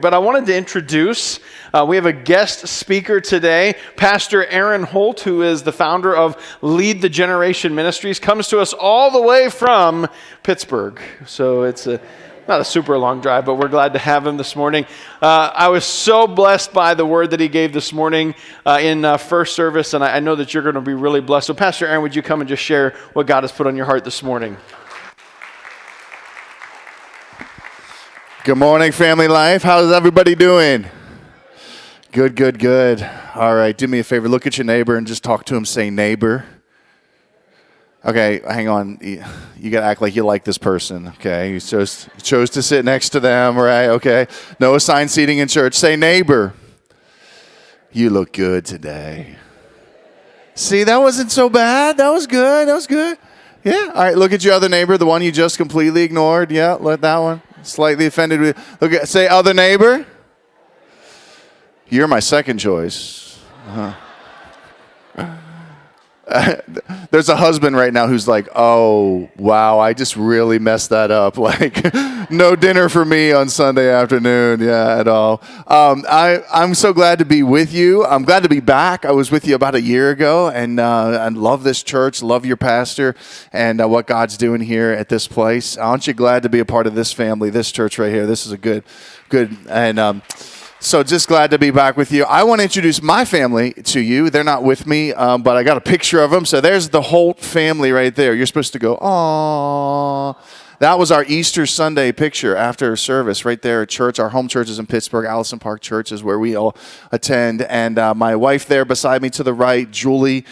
But I wanted to introduce, we have a guest speaker today, Pastor Eran Holt, who is the founder of Lead the Generation Ministries, comes to us all the way from Pittsburgh. So it's not a super long drive, but we're glad to have him this morning. I was so blessed by the word that he gave this morning in first service, and I know that you're going to be really blessed. So Pastor Eran, would you come and just share what God has put on your heart this morning? Good morning, family life. How's everybody doing? Good. All right, do me a favor. Look at your neighbor and just talk to him. Say, neighbor. Okay, hang on. You got to act like you like this person, okay? You chose to sit next to them, right? Okay. No assigned seating in church. Say, neighbor. You look good today. See, that wasn't so bad. That was good. Yeah. All right, look at your other neighbor, the one you just completely ignored. Yeah, let that one. Slightly offended with. Say other neighbor. You're my second choice. There's a husband right now who's like, oh, wow, I just really messed that up. Like, no dinner for me on Sunday afternoon, at all. I'm so glad to be with you. I'm glad to be back. I was with you about a year ago, and I love this church, love your pastor, and what God's doing here at this place. Aren't you glad to be a part of this family, this church right here? This is a good, and so just glad to be back with you. I want to introduce my family to you. They're not with me, but I got a picture of them. So there's the Holt family right there. You're supposed to go, aww. That was our Easter Sunday picture after service right there at church. Our home church is in Pittsburgh. Allison Park Church is where we all attend. And my wife there beside me to the right, Julie,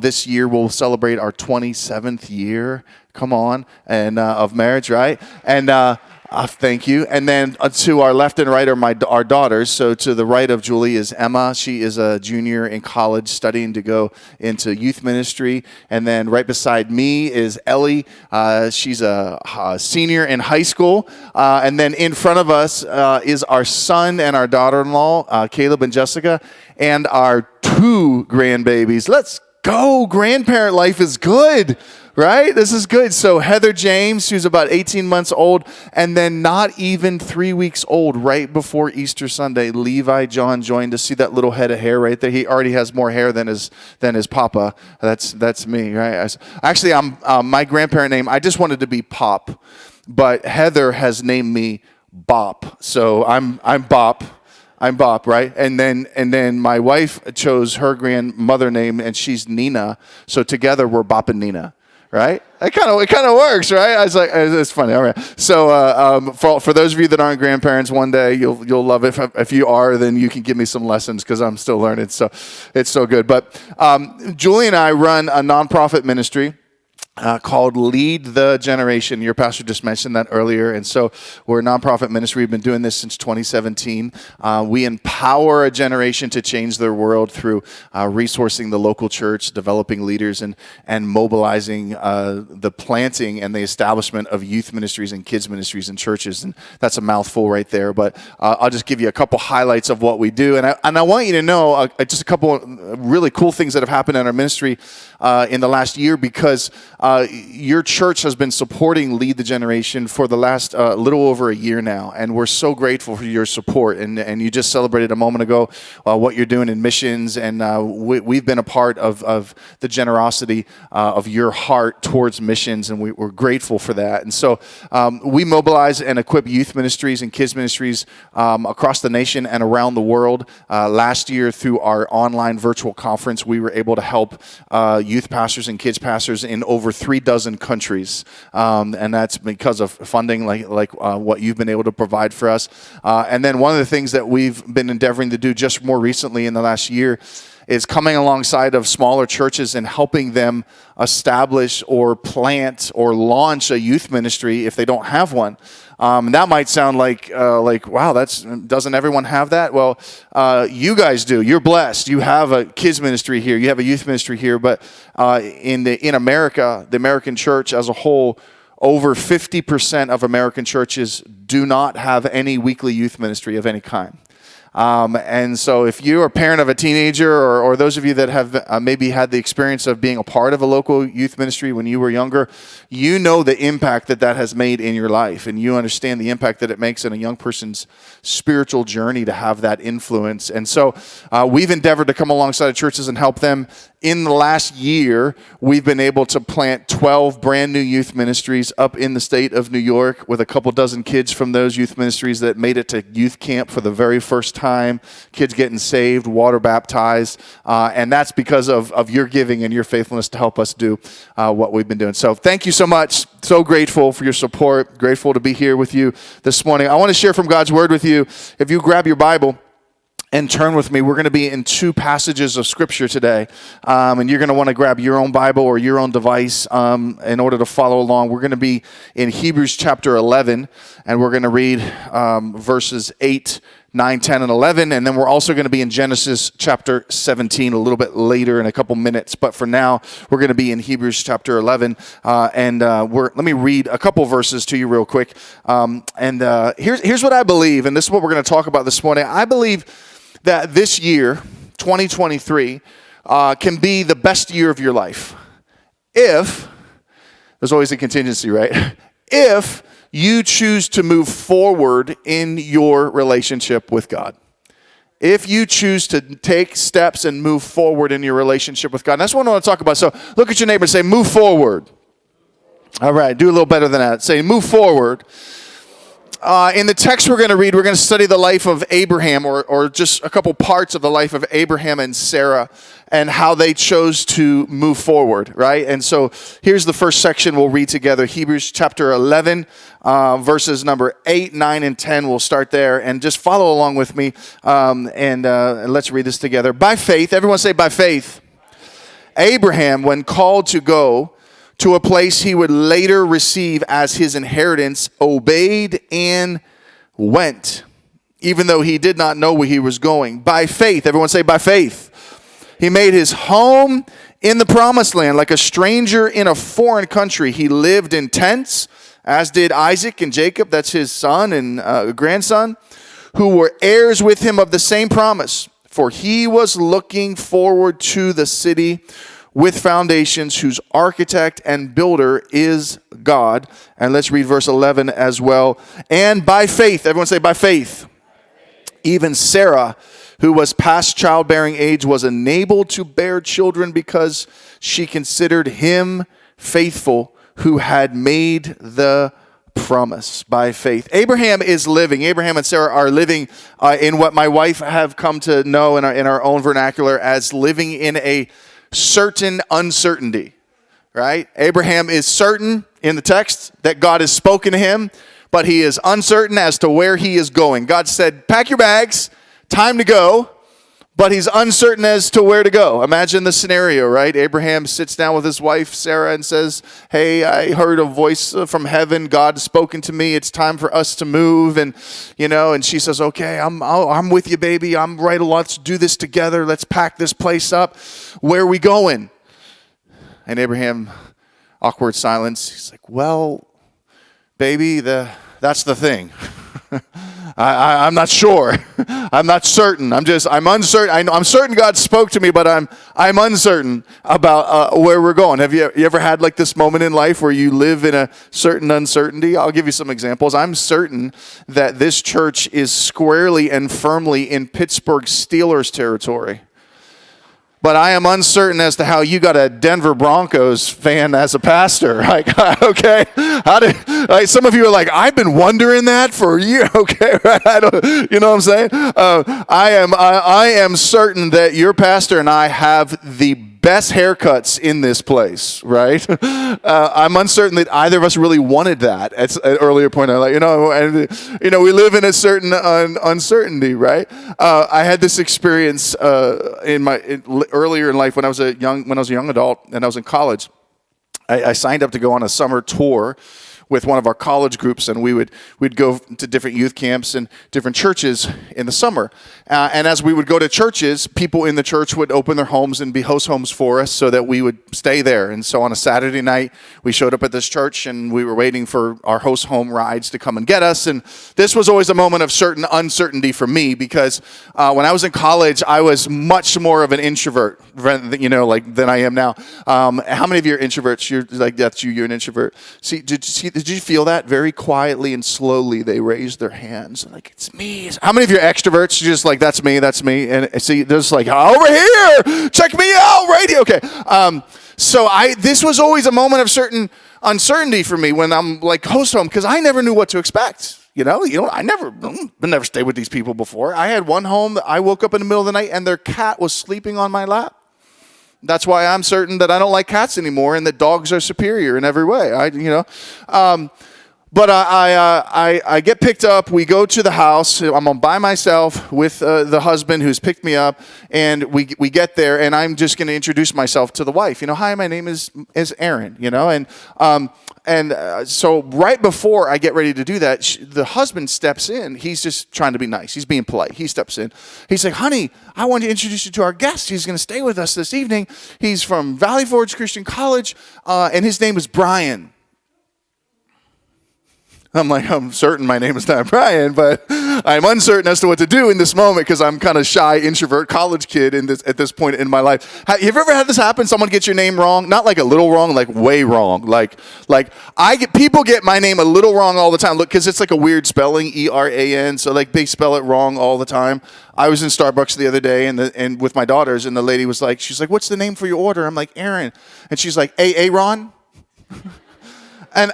this year we'll celebrate our 27th year. Come on. And of marriage, right? And thank you. And then to our left and right are our daughters. So to the right of Julie is Emma. She is a junior in college studying to go into youth ministry. And then right beside me is Ellie. She's a senior in high school. And then in front of us is our son and our daughter-in-law, Caleb and Jessica, and our two grandbabies. Let's go. Grandparent life is good. Right? This is good. So Heather James, who's about 18 months old, and then not even 3 weeks old, right before Easter Sunday, Levi John joined to see that little head of hair right there. He already has more hair than his papa. That's me, right? Actually, I'm my grandparent name. I just wanted to be Pop, but Heather has named me Bop. So I'm Bop. I'm Bop, right? And then my wife chose her grandmother name, and she's Nina. So together we're Bop and Nina. Right? It kind of works, right? I was like, it's funny. All right. So for those of you that aren't grandparents, one day you'll love it. If you are, then you can give me some lessons because I'm still learning. So it's so good. But Julie and I run a nonprofit ministry called Lead the Generation. Your pastor just mentioned that earlier. And so we're a nonprofit ministry. We've been doing this since 2017. We empower a generation to change their world through resourcing the local church, developing leaders, and mobilizing the planting and the establishment of youth ministries and kids ministries and churches. And that's a mouthful right there. But I'll just give you a couple highlights of what we do. And I want you to know just a couple really cool things that have happened in our ministry in the last year, because your church has been supporting Lead the Generation for the last little over a year now, and we're so grateful for your support. And you just celebrated a moment ago what you're doing in missions, and we've been a part of the generosity of your heart towards missions, and we're grateful for that. And so we mobilize and equip youth ministries and kids ministries across the nation and around the world. Last year, through our online virtual conference, we were able to help youth pastors and kids pastors in over 36 countries, and that's because of funding like what you've been able to provide for us. And then one of the things that we've been endeavoring to do just more recently in the last year is coming alongside of smaller churches and helping them establish or plant or launch a youth ministry if they don't have one. That might sound like wow, doesn't everyone have that? Well, you guys do. You're blessed. You have a kids ministry here. You have a youth ministry here. But in America, the American church as a whole, over 50% of American churches do not have any weekly youth ministry of any kind. And so if you're a parent of a teenager or those of you that have maybe had the experience of being a part of a local youth ministry when you were younger, you know the impact that has made in your life, and you understand the impact that it makes in a young person's spiritual journey to have that influence. And so we've endeavored to come alongside of churches and help them. In the last year, we've been able to plant 12 brand new youth ministries up in the state of New York with a couple dozen kids from those youth ministries that made it to youth camp for the very first time, kids getting saved, water baptized, and that's because of your giving and your faithfulness to help us do what we've been doing. So thank you so much. So grateful for your support. Grateful to be here with you this morning. I want to share from God's Word with you. If you grab your Bible and turn with me, we're going to be in two passages of Scripture today, and you're going to want to grab your own Bible or your own device in order to follow along. We're going to be in Hebrews chapter 11, and we're going to read verses 8, 9, 10, and 11, and then we're also going to be in Genesis chapter 17 a little bit later in a couple minutes, but for now, we're going to be in Hebrews chapter 11, and let me read a couple verses to you real quick, here's what I believe, and this is what we're going to talk about this morning. I believe that this year, 2023, can be the best year of your life. If, there's always a contingency, right? If you choose to move forward in your relationship with God. If you choose to take steps and move forward in your relationship with God. And that's what I want to talk about. So look at your neighbor and say, move forward. All right, do a little better than that. Say, move forward. In the text we're going to study the life of Abraham, or just a couple parts of the life of Abraham and Sarah, and how they chose to move forward, right? And so here's the first section we'll read together, Hebrews chapter 11, verses number 8, 9, and 10. We'll start there, and just follow along with me, and let's read this together. By faith, everyone say by faith, Abraham, when called to go to a place he would later receive as his inheritance, obeyed and went, even though he did not know where he was going. By faith, everyone say by faith. He made his home in the promised land like a stranger in a foreign country. He lived in tents, as did Isaac and Jacob, that's his son and grandson, who were heirs with him of the same promise. For he was looking forward to the city with foundations, whose architect and builder is God. And let's read verse 11 as well. And by faith, everyone say by faith, even Sarah, who was past childbearing age, was enabled to bear children because she considered him faithful who had made the promise. By faith. Abraham and Sarah are living in what my wife have come to know in our own vernacular as living in a certain uncertainty, right? Abraham is certain in the text that God has spoken to him, but he is uncertain as to where he is going. God said, pack your bags, time to go, but he's uncertain as to where to go. Imagine the scenario, right? Abraham sits down with his wife, Sarah, and says, hey, I heard a voice from heaven. God has spoken to me. It's time for us to move. And, and she says, okay, I'm with you, baby. I'm right along. Let's do this together. Let's pack this place up. Where are we going? And Abraham, awkward silence. He's like, well, baby, that's the thing. I'm not sure. I'm not certain. I'm uncertain. I'm certain God spoke to me, but I'm uncertain about where we're going. Have you ever had like this moment in life where you live in a certain uncertainty? I'll give you some examples. I'm certain that this church is squarely and firmly in Pittsburgh Steelers territory. But I am uncertain as to how you got a Denver Broncos fan as a pastor. Like, okay, some of you are like, I've been wondering that for a year. Okay, right? You know what I'm saying? I am certain that your pastor and I have the best haircuts in this place, right? I'm uncertain that either of us really wanted that at an earlier point. I'm like, we live in a certain uncertainty, right? I had this experience earlier in life when I was a young adult and I was in college. I signed up to go on a summer tour with one of our college groups, and we'd go to different youth camps and different churches in the summer. And as we would go to churches, people in the church would open their homes and be host homes for us so that we would stay there. And so on a Saturday night, we showed up at this church, and we were waiting for our host home rides to come and get us. And this was always a moment of certain uncertainty for me, because when I was in college, I was much more of an introvert, than I am now. How many of you are introverts? You're like, that's you. You're an introvert. Did you feel that? Very quietly and slowly, they raised their hands. Like, it's me. How many of you are extroverts? You're just like, that's me. And see, there's like, over here, check me out, right here. Okay. This was always a moment of certain uncertainty for me when I'm like host home, because I never knew what to expect. I never stayed with these people before. I had one home that I woke up in the middle of the night and their cat was sleeping on my lap. That's why I'm certain that I don't like cats anymore and that dogs are superior in every way. But I get picked up. We go to the house. I'm by myself with the husband who's picked me up, and we get there, and I'm just going to introduce myself to the wife. Hi, my name is Eran. So right before I get ready to do that, the husband steps in. He's just trying to be nice. He's being polite. He steps in. He's like, honey, I want to introduce you to our guest. He's going to stay with us this evening. He's from Valley Forge Christian College, and his name is Brian. I'm like, I'm certain my name is not Brian, but I'm uncertain as to what to do in this moment because I'm kind of shy, introvert, college kid at this point in my life. Have you ever had this happen? Someone gets your name wrong? Not like a little wrong, like way wrong. People get my name a little wrong all the time. Look, because it's like a weird spelling, Eran. So like they spell it wrong all the time. I was in Starbucks the other day and with my daughters, and the lady was like, she's like, what's the name for your order? I'm like, Eran. And she's like, Eran? And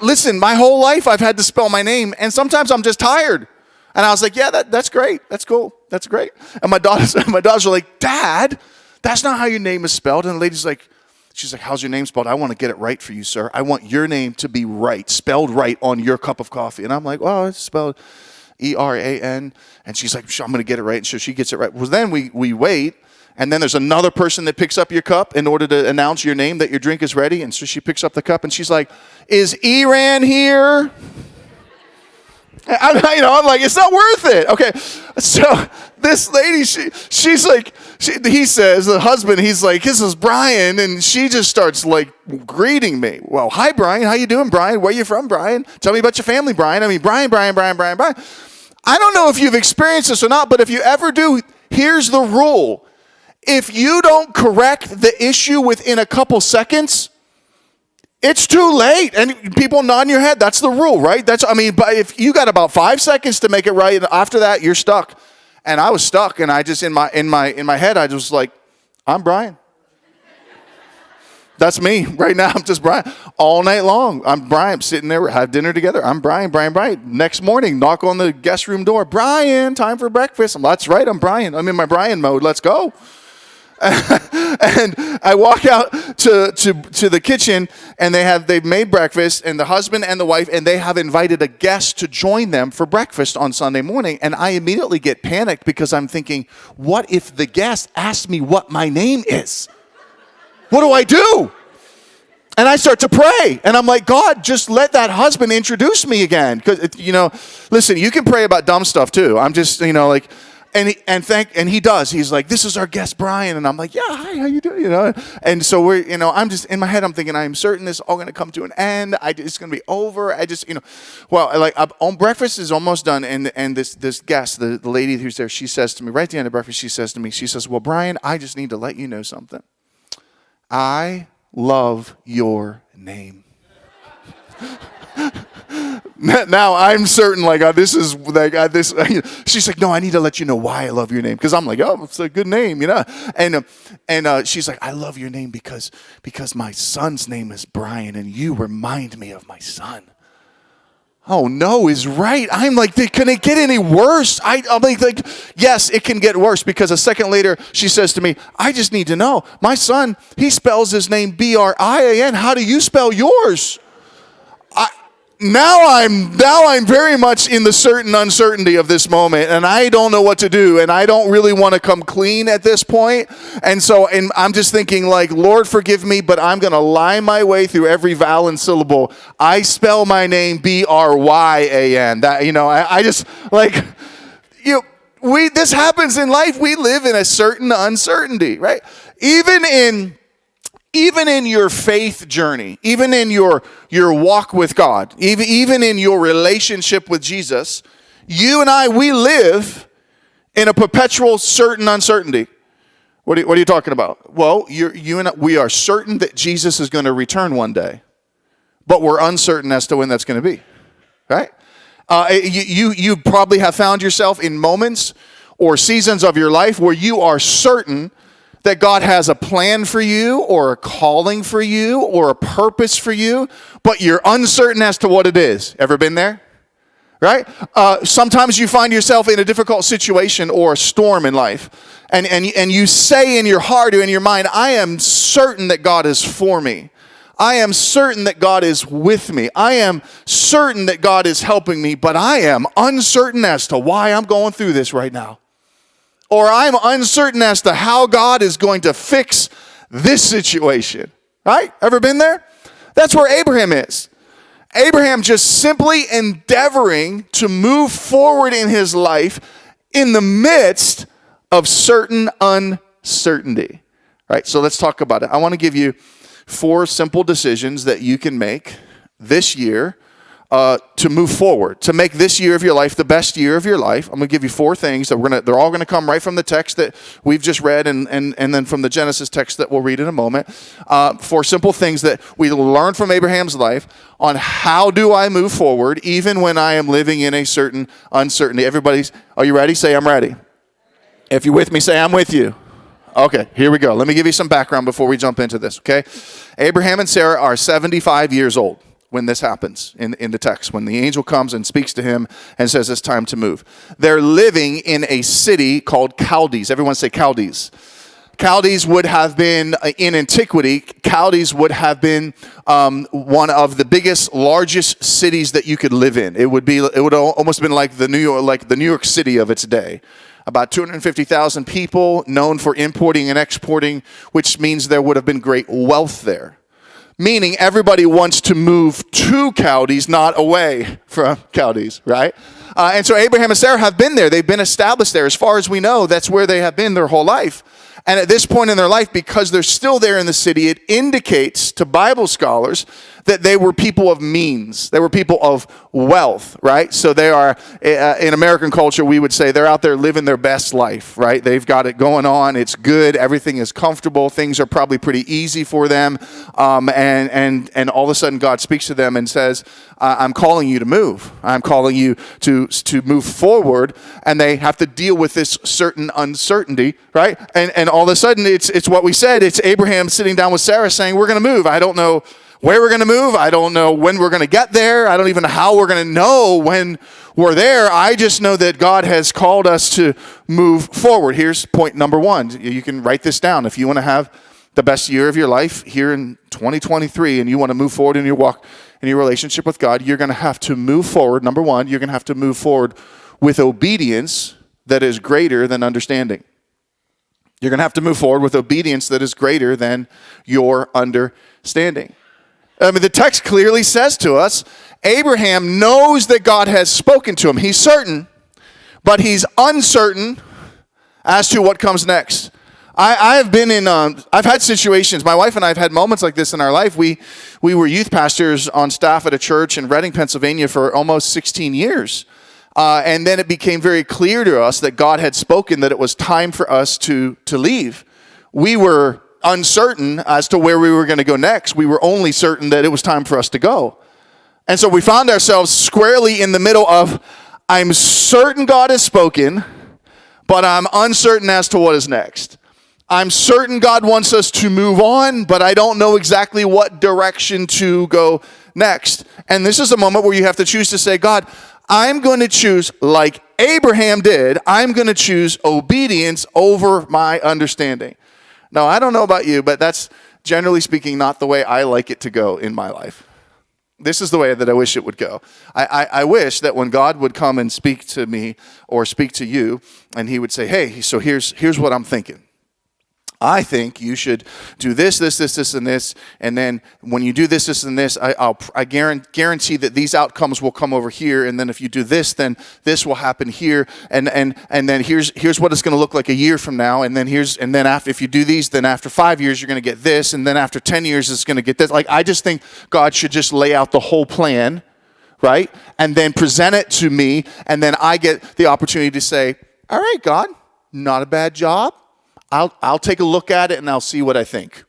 listen, my whole life I've had to spell my name, and sometimes I'm just tired. And I was like, yeah, that's great. That's cool. That's great. And my daughters are like, Dad, that's not how your name is spelled. And the lady's like, she's like, how's your name spelled? I want to get it right for you, sir. I want your name to be right, spelled right on your cup of coffee. And I'm like, well, it's spelled Eran. And she's like, I'm going to get it right. And so she gets it right. Well, then we wait. And then there's another person that picks up your cup in order to announce your name, that your drink is ready. And so she picks up the cup and she's like, is Eran here? I'm like, it's not worth it. Okay. So this lady, she's like, he says, the husband, he's like, this is Brian. And she just starts like greeting me. Well, hi, Brian. How you doing, Brian? Where you from, Brian? Tell me about your family, Brian. Brian. I don't know if you've experienced this or not, but if you ever do, here's the rule. If you don't correct the issue within a couple seconds, it's too late. And people nod your head. That's the rule, right? But if you got about 5 seconds to make it right, and after that, you're stuck. And I was stuck, and I just in my head, I just was like, I'm Brian. That's me right now. I'm just Brian. All night long, I'm Brian. Sitting there, have dinner together. I'm Brian. Next morning, knock on the guest room door. Brian, time for breakfast. That's right, I'm Brian. I'm in my Brian mode. Let's go. And I walk out to the kitchen, and they've made breakfast, and the husband and the wife, and they have invited a guest to join them for breakfast on Sunday morning. And I immediately get panicked because I'm thinking, what if the guest asks me what my name is? What do I do? And I start to pray, and I'm like, God, just let that husband introduce me again. Because listen, you can pray about dumb stuff too. I'm just and he does. He's like, this is our guest, Brian. And I'm like, yeah, hi, how you doing? And so I'm just in my head, I'm thinking, I'm certain this is all going to come to an end. It's going to be over. Breakfast is almost done. And this guest, the lady who's there, she says to me, right at the end of breakfast, she says, well, Brian, I just need to let you know something. I love your name. Now I'm certain, this is this. She's like, no, I need to let you know why I love your name, because I'm like, oh, it's a good name, And she's like, I love your name because my son's name is Brian, and you remind me of my son. Oh no, is right. I'm like, can it get any worse? I'm like, yes, it can get worse, because a second later she says to me, I just need to know, my son, he spells his name Brian. How do you spell yours? now I'm very much in the certain uncertainty of this moment, and I don't know what to do, and I don't really want to come clean at this point. And I'm just thinking, like, Lord, forgive me, but I'm going to lie my way through every vowel and syllable. I spell my name Bryan. That, I just, like, this happens in life. We live in a certain uncertainty, right? Even in your faith journey, even in your walk with God, even in your relationship with Jesus, you and I, we live in a perpetual certain uncertainty. What are you talking about? Well, we are certain that Jesus is going to return one day, but we're uncertain as to when that's going to be, right? You probably have found yourself in moments or seasons of your life where you are certain that God has a plan for you or a calling for you or a purpose for you, but you're uncertain as to what it is. Ever been there? Right? Sometimes you find yourself in a difficult situation or a storm in life, and you say in your heart or in your mind, I am certain that God is for me. I am certain that God is with me. I am certain that God is helping me, but I am uncertain as to why I'm going through this right now. Or I'm uncertain as to how God is going to fix this situation. Right? Ever been there? That's where Abraham is. Abraham just simply endeavoring to move forward in his life in the midst of certain uncertainty. Right? So let's talk about it. I want to give you 4 simple decisions that you can make this year to move forward, to make this year of your life the best year of your life. I'm going to give you 4 things that they're all going to come right from the text that we've just read and then from the Genesis text that we'll read in a moment. 4 simple things that we learn from Abraham's life on how do I move forward even when I am living in a certain uncertainty. Are you ready? Say, I'm ready. If you're with me, say, I'm with you. Okay, here we go. Let me give you some background before we jump into this, okay? Abraham and Sarah are 75 years old when this happens in the text, when the angel comes and speaks to him and says it's time to move. They're living in a city called Chaldees. Everyone say Chaldees. Chaldees would have been, in antiquity, Chaldees would have been one of the biggest, largest cities that you could live in. It would almost have been like the New York City of its day. About 250,000 people, known for importing and exporting, which means there would have been great wealth there. Meaning everybody wants to move to Chaldees, not away from Chaldees, right? And so Abraham and Sarah have been there. They've been established there. As far as we know, that's where they have been their whole life. And at this point in their life, because they're still there in the city, it indicates to Bible scholars that they were people of means. They were people of wealth, right? So they are, in American culture, we would say they're out there living their best life, right? They've got it going on. It's good. Everything is comfortable. Things are probably pretty easy for them. And all of a sudden, God speaks to them and says, I'm calling you to move. I'm calling you to move forward. And they have to deal with this certain uncertainty, right? And all of a sudden, it's what we said. It's Abraham sitting down with Sarah saying, we're going to move. I don't know where we're going to move. I don't know when we're going to get there. I don't even know how we're going to know when we're there. I just know that God has called us to move forward. Here's point number 1. You can write this down. If you want to have the best year of your life here in 2023 and you want to move forward in your walk, in your relationship with God, you're going to have to move forward. Number 1, you're going to have to move forward with obedience that is greater than understanding. You're going to have to move forward with obedience that is greater than your understanding. I mean, the text clearly says to us, Abraham knows that God has spoken to him. He's certain, but he's uncertain as to what comes next. I've had situations, my wife and I have had moments like this in our life. We were youth pastors on staff at a church in Reading, Pennsylvania for almost 16 years. And then it became very clear to us that God had spoken that it was time for us to leave. We were uncertain as to where we were going to go next. We were only certain that it was time for us to go. And so we found ourselves squarely in the middle of, I'm certain God has spoken, but I'm uncertain as to what is next. I'm certain God wants us to move on, but I don't know exactly what direction to go next. And this is a moment where you have to choose to say, God, I'm going to choose, like Abraham did, I'm going to choose obedience over my understanding. Now, I don't know about you, but that's generally speaking not the way I like it to go in my life. This is the way that I wish it would go. I wish that when God would come and speak to me or speak to you, and he would say, hey, so here's what I'm thinking. I think you should do this, and this, and then when you do this, and this, I guarantee that these outcomes will come over here, and then if you do this, then this will happen here, and then here's what it's going to look like a year from now, and then after, if you do these, then after 5 years you're going to get this, and then after 10 years it's going to get this. Like, I just think God should just lay out the whole plan, right, and then present it to me, and then I get the opportunity to say, all right, God, not a bad job. I'll take a look at it and I'll see what I think.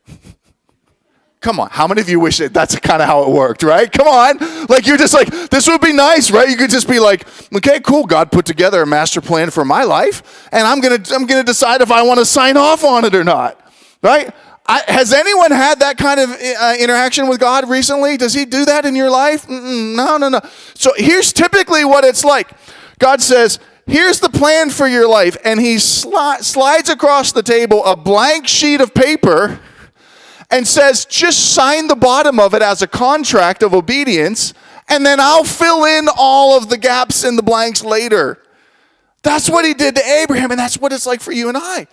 Come on, how many of you wish that's kind of how it worked, right? Come on, like you're just like, this would be nice, right? You could just be like, okay, cool, God put together a master plan for my life, and I'm gonna decide if I want to sign off on it or not, right? Has anyone had that kind of interaction with God recently? Does he do that in your life? No. So here's typically what it's like. God says, here's the plan for your life, and he slides across the table a blank sheet of paper and says, just sign the bottom of it as a contract of obedience, and then I'll fill in all of the gaps and the blanks later. That's what he did to Abraham, and that's what it's like for you and I.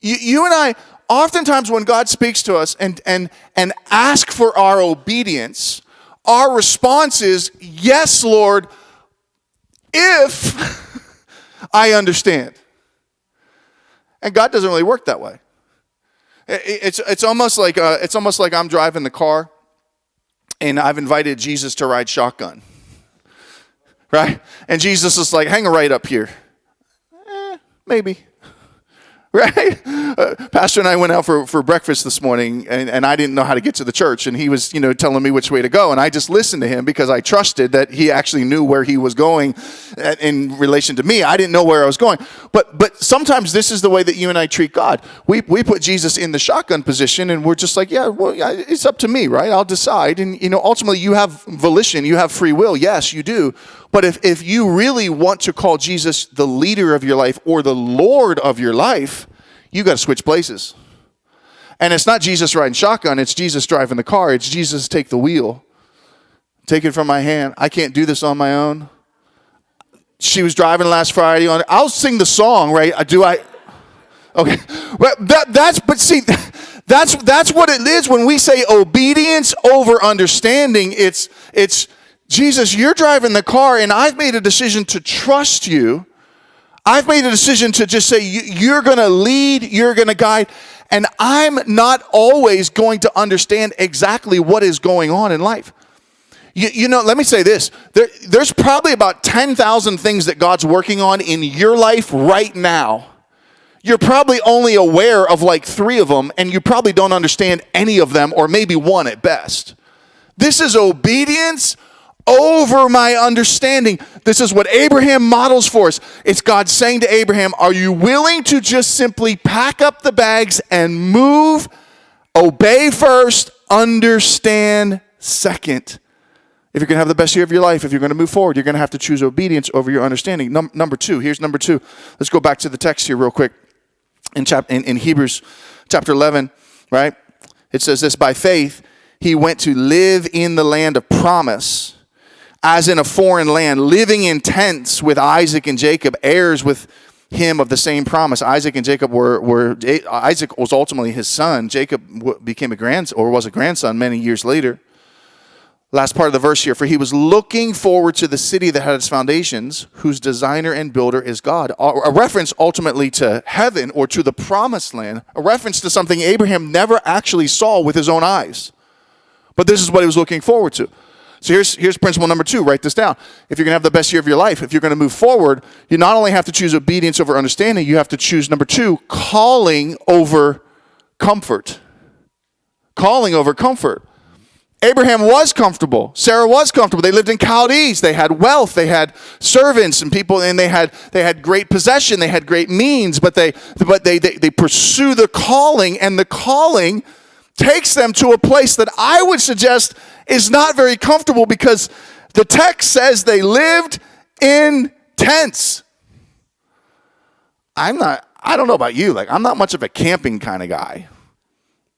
You and I, oftentimes when God speaks to us and ask for our obedience, our response is, yes, Lord, if I understand. And God doesn't really work that way. It's almost like I'm driving the car and I've invited Jesus to ride shotgun. Right? And Jesus is like, hang a right up here. Maybe. Right? Pastor and I went out for breakfast this morning, and I didn't know how to get to the church, and he was, telling me which way to go, and I just listened to him because I trusted that he actually knew where he was going in relation to me. I didn't know where I was going. But sometimes this is the way that you and I treat God. We put Jesus in the shotgun position, and we're just like, yeah, it's up to me, right? I'll decide. And, ultimately you have volition, you have free will. Yes, you do. But if you really want to call Jesus the leader of your life or the Lord of your life, you got to switch places. And it's not Jesus riding shotgun, it's Jesus driving the car. It's Jesus take the wheel. Take it from my hand. I can't do this on my own. She was driving last Friday on. I'll sing the song, right? Okay. That's what it is when we say obedience over understanding. It's Jesus, you're driving the car, and I've made a decision to trust you. I've made a decision to just say, you're going to lead, you're going to guide, and I'm not always going to understand exactly what is going on in life. Let me say this. There's probably about 10,000 things that God's working on in your life right now. You're probably only aware of like 3 of them, and you probably don't understand any of them, or maybe 1 at best. This is obedience over my understanding. This is what Abraham models for us. It's God saying to Abraham, are you willing to just simply pack up the bags and move? Obey first, understand second. If you're going to have the best year of your life, if you're going to move forward, you're going to have to choose obedience over your understanding. Number 2. Here's number 2. Let's go back to the text here real quick. In Hebrews chapter 11, right? It says this, by faith, he went to live in the land of promise, as in a foreign land, living in tents with Isaac and Jacob, heirs with him of the same promise. Isaac and Jacob Isaac was ultimately his son. Jacob became was a grandson many years later. Last part of the verse here, for he was looking forward to the city that had its foundations, whose designer and builder is God. A reference ultimately to heaven or to the promised land, a reference to something Abraham never actually saw with his own eyes. But this is what he was looking forward to. So here's principle number 2. Write this down. If you're going to have the best year of your life, if you're going to move forward, you not only have to choose obedience over understanding, you have to choose, number 2, calling over comfort. Calling over comfort. Abraham was comfortable. Sarah was comfortable. They lived in Chaldees. They had wealth. They had servants and people, and they had great possession. They had great means, but they pursue the calling, and the calling takes them to a place that I would suggest is not very comfortable, because the text says they lived in tents. I don't know about you, like I'm not much of a camping kind of guy.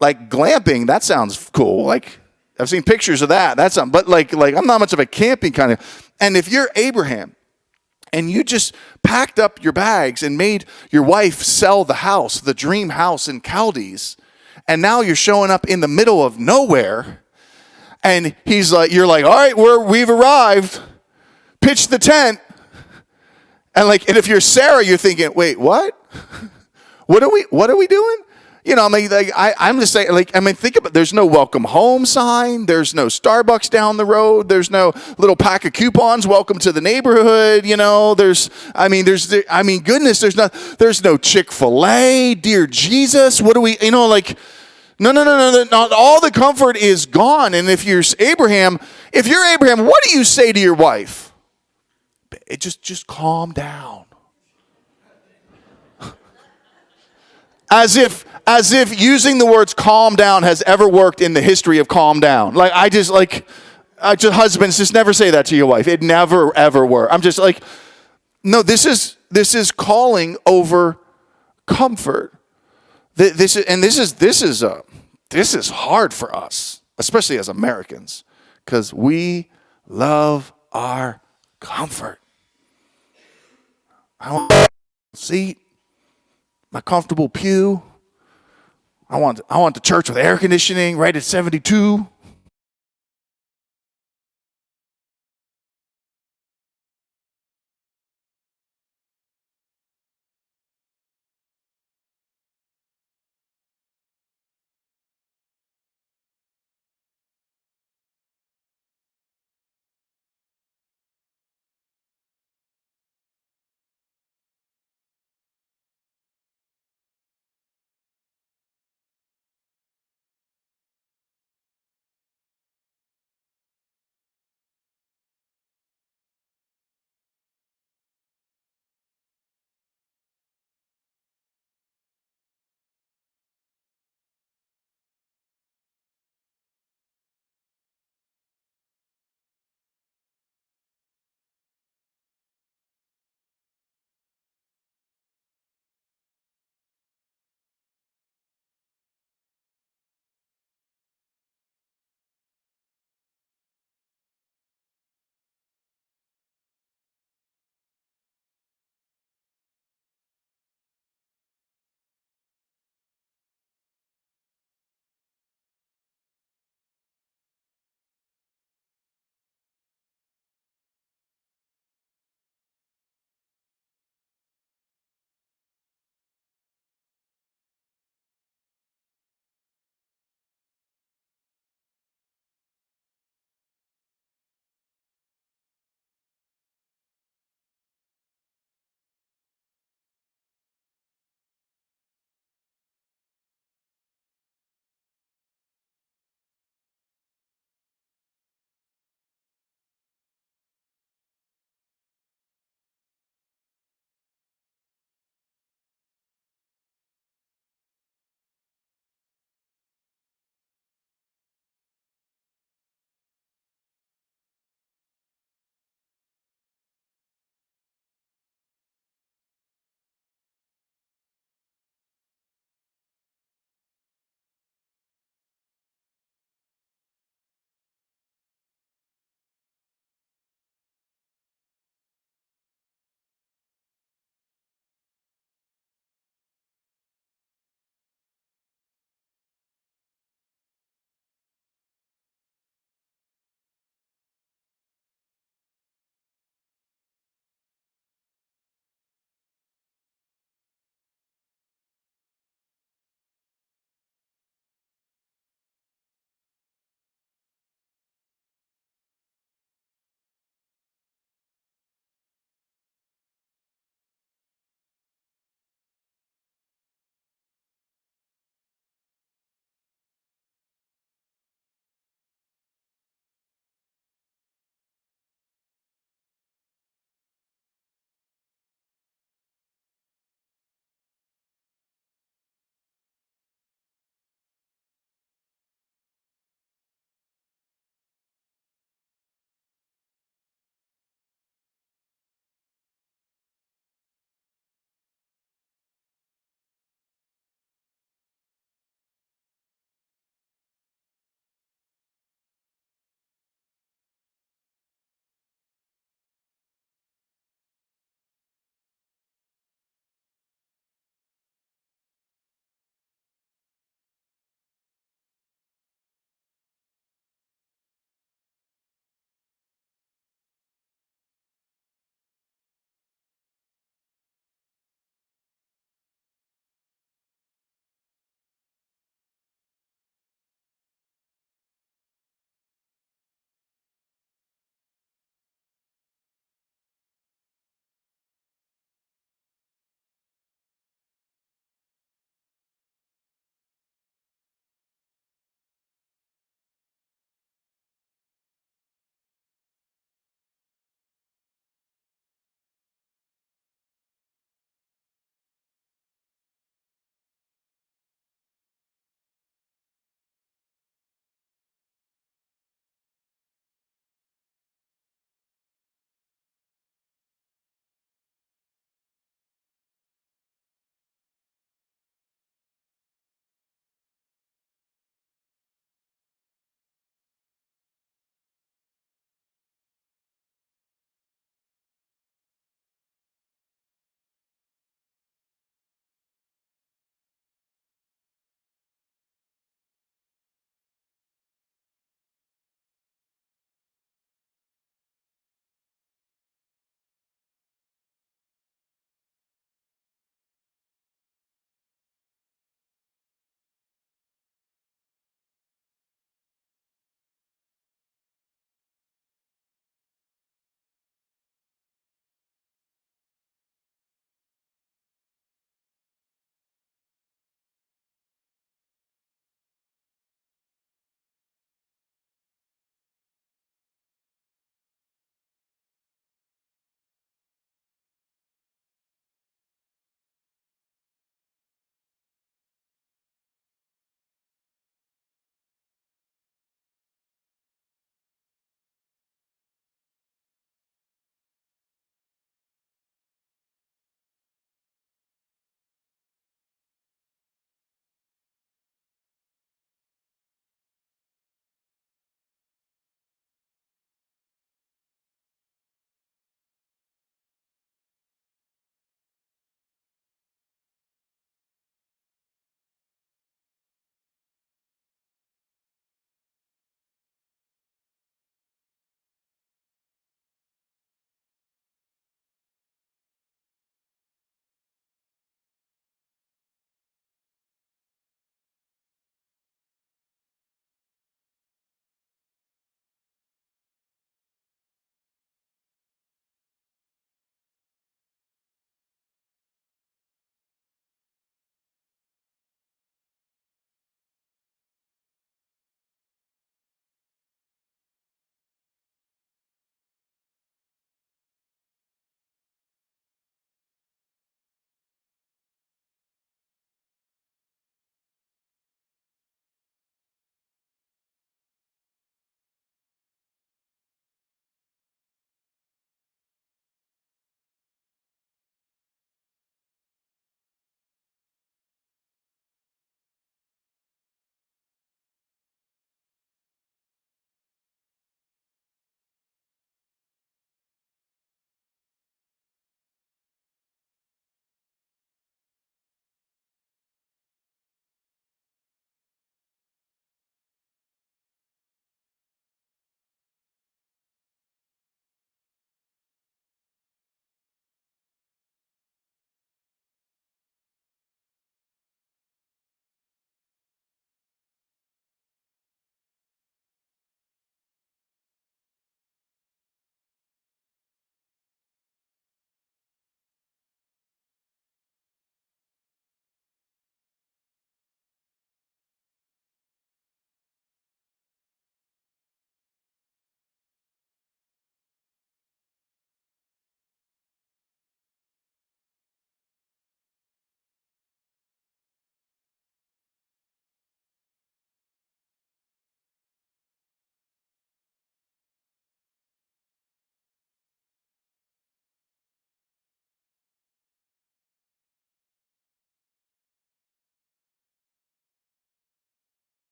Like glamping, that sounds cool. Like, I've seen pictures of that. That's something. But like I'm not much of a camping kind of. And if you're Abraham and you just packed up your bags and made your wife sell the house, the dream house in Chaldees, and now you're showing up in the middle of nowhere, and you're like, all right, we've arrived. Pitch the tent. And if you're Sarah, you're thinking, wait, what? What are we doing? I'm just saying, think about, there's no welcome home sign. There's no Starbucks down the road. There's no little pack of coupons, welcome to the neighborhood. Goodness, there's no Chick-fil-A, dear Jesus. What do we, no. Not all the comfort is gone. And if you're Abraham, what do you say to your wife? Just calm down. As if using the words calm down has ever worked in the history of calm down. Husbands, just never say that to your wife. It never, ever worked. I'm just like, no, this is calling over comfort. This is hard for us, especially as Americans, because we love our comfort. I want a seat, my comfortable pew. I want the church with air conditioning right at 72.